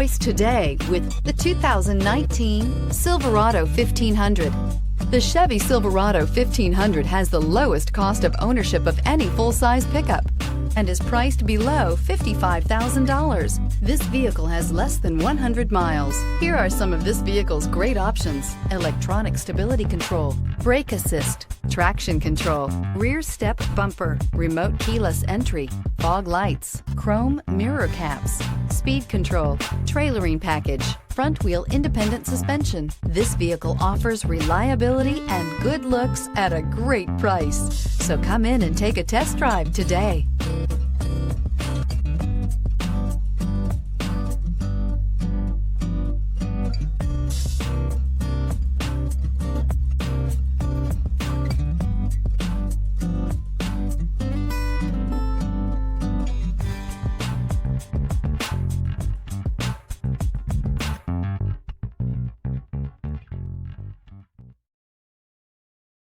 Choice today with the 2019 Silverado 1500. The Chevy Silverado 1500 has the lowest cost of ownership of any full-size pickup and is priced below $55,000. This vehicle has less than 100 miles. Here are some of this vehicle's great options: electronic stability control, brake assist, traction control, rear step bumper, remote keyless entry, fog lights, chrome mirror caps, speed control, trailering package, front wheel independent suspension. This vehicle offers reliability and good looks at a great price. So come in and take a test drive today.